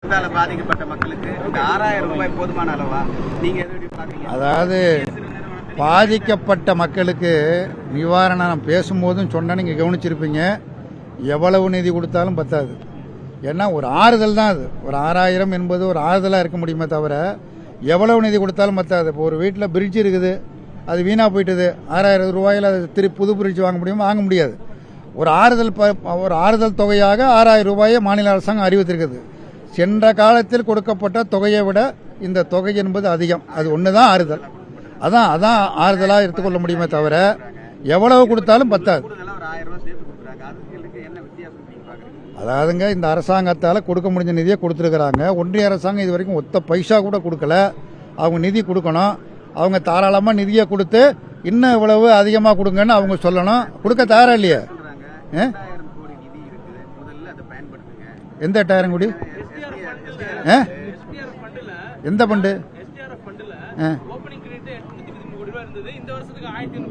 பாதிக்கப்பட்ட மக்களுக்கு இந்த 6000 ரூபாய் போதுமான அளவா? நீங்க அதாவது பாதிக்கப்பட்ட மக்களுக்கு நிவாரணம் பேசும்போதும் சொன்னா நீங்க கவனிச்சிருப்பீங்க, எவ்வளவு நிதி கொடுத்தாலும் பத்தாது. ஏன்னா ஒரு ஆறுதல் தான் அது. ஒரு 6000 என்பது ஒரு ஆறுதலாக இருக்க முடியுமே தவிர எவ்வளவு நிதி கொடுத்தாலும் பத்தாது. இப்போ ஒரு வீட்டில் பிரிட்ஜ் இருக்குது, அது வீணாக போயிட்டுது, 6000 ரூபாயில் அது புது பிரிட்ஜ் வாங்க முடியுமா? வாங்க முடியாது. ஒரு ஆறுதல் தொகையாக 6000 ரூபாயை மாநில அரசாங்கம் அறிவித்திருக்குது. சென்ற காலத்தில் கொடுக்கப்பட்ட தொகையை விட இந்த தொகை என்பது அதிகம். அது ஒன்று தான் ஆறுதல். அதான் ஆறுதலாக எடுத்துக்கொள்ள முடியுமே தவிர எவ்வளவு கொடுத்தாலும் பத்தாது. அதாவதுங்க, இந்த அரசாங்கத்தால் கொடுக்க முடிஞ்ச நிதியை கொடுத்துருக்குறாங்க. ஒன்றிய அரசாங்கம் இது வரைக்கும் ஒத்த பைசா கூட கொடுக்கல. அவங்க நிதி கொடுக்கணும். அவங்க தாராளமாக நிதியை கொடுத்து இன்னும் இவ்வளவு அதிகமாக கொடுங்கன்னு அவங்க சொல்லணும். கொடுக்க தயாரா இல்லையே? எந்த 8000 கோடி? எந்த பண்டு?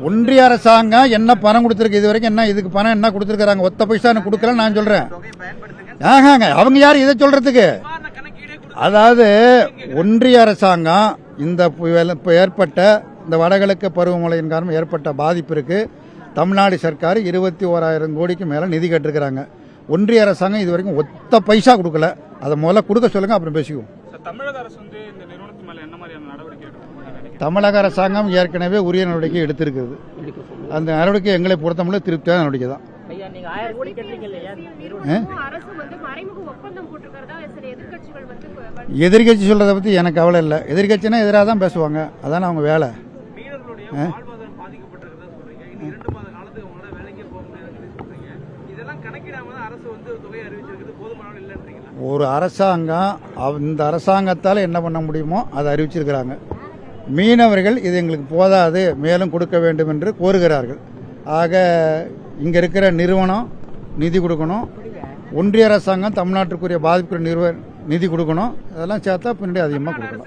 ஒன்றிய அரசாங்கம் என்ன பணம் கொடுத்திருக்கு இது வரைக்கும்? என்ன இதுக்கு பணம் என்ன கொடுத்திருக்காங்க? ஒத்த பைசா கொடுக்கல நான் சொல்றேன். அவங்க யார் இதை சொல்றதுக்கு? அதாவது ஒன்றிய அரசாங்கம் இந்த ஏற்பட்ட இந்த வடகிழக்கு பருவமழையின் காரணம் ஏற்பட்ட பாதிப்பிற்கு தமிழ்நாடு சர்க்கார் 21,000 கோடிக்கு மேல நிதி கேட்டிருக்கிறாங்க. ஒன்றிய அரசாங்கம் இது வரைக்கும் ஒத்த பைசா கொடுக்கல. அதை முதல்ல கொடுக்க சொல்லுங்க, அப்புறம் பேசிக்குவோம். தமிழக அரசாங்கம் ஏற்கனவே உரிய நடவடிக்கை எடுத்திருக்கிறது. அந்த நடவடிக்கை எங்களை பொறுத்தமளவு திருப்தியான நடவடிக்கை தான். எதிர்கட்சி சொல்றதை பத்தி எனக்கு கவலை இல்லை. எதிர்கட்சினா எதிராக தான் பேசுவாங்க, அதான அவங்க வேலை. ஒரு அரசாங்கம் இந்த அரசாங்கத்தால் என்ன பண்ண முடியுமோ அதை அறிவிச்சிருக்கிறாங்க. மீனவர்கள் இது எங்களுக்கு போதாது, மேலும் கொடுக்க வேண்டும் என்று கோருகிறார்கள். ஆக இங்க இருக்கிற நிறுவனம் நிதி கொடுக்கணும். ஒன்றிய அரசாங்கம் தமிழ்நாட்டுக்குரிய பாதிப்பு நிதி கொடுக்கணும். அதெல்லாம் சேர்த்தா பின்னாடி அதிகமாக கொடுக்கணும்.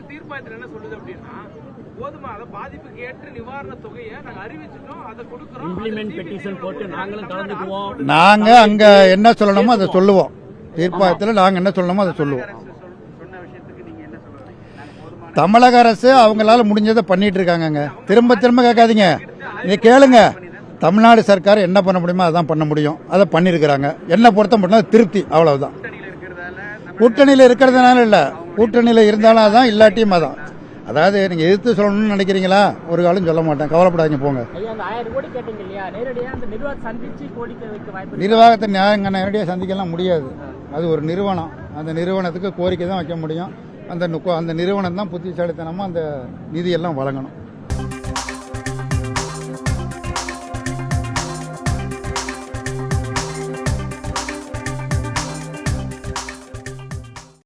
நாங்க அங்க என்ன சொல்லணுமோ அதை சொல்லுவோம். தீர்ப்பாயத்தில் நாங்க என்ன சொல்லணுமோ அதை சொல்லுவோம். தமிழக அரசு அவங்களால முடிஞ்சதை பண்ணிட்டு இருக்காங்க. திரும்ப திரும்ப கேட்காதீங்க, இதை கேளுங்க. தமிழ்நாடு சர்க்கார் என்ன பண்ண முடியுமோ அதான் பண்ண முடியும், அதை பண்ணிருக்கிறாங்க. என்ன பொறுத்த மட்டும் திருப்தி, அவ்வளவுதான். கூட்டணியில் இருக்கிறதுனால இல்ல, கூட்டணியில் இருந்தாலும் அதான், இல்லாட்டியும் அதான். அதாவது நீங்க எதிர்த்து சொல்லணும்னு நினைக்கிறீங்களா? ஒரு காலம் சொல்ல மாட்டேன், கவலைப்படாதீங்க போங்க. நிர்வாகத்தை நேரடியாக சந்திக்கலாம் முடியாது. அது ஒரு நிறுவனம், அந்த நிறுவனத்துக்கு கோரிக்கை தான் வைக்க முடியும். அந்த நிறுவனம் தான் புத்திசாலித்தனமா அந்த நிதியெல்லாம் வழங்கணும்.